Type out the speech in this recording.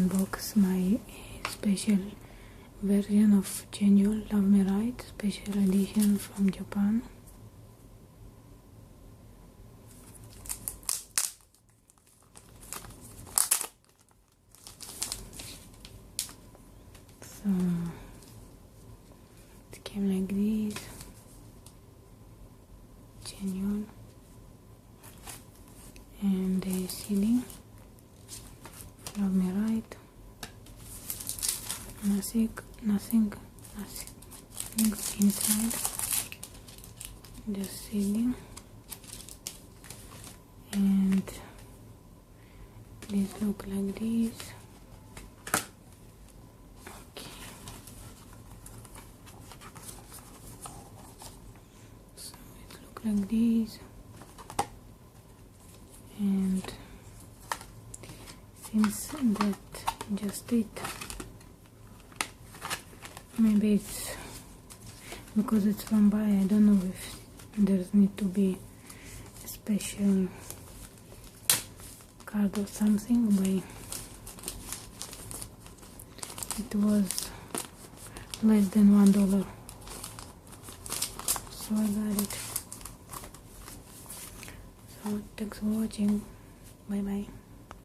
unbox my special version of chanyeol Love Me Right, special edition from Japan. So it came like this, chanyeol, and the CD, Love Me Right. Nothing inside, just CD, and this look like this. Okay, so it look like this, and seems that just it. Maybe it's because it's from buyee. I don't know if there's need to be a special card or something. But it was less than $1, so I got it. So thanks for watching. Bye bye.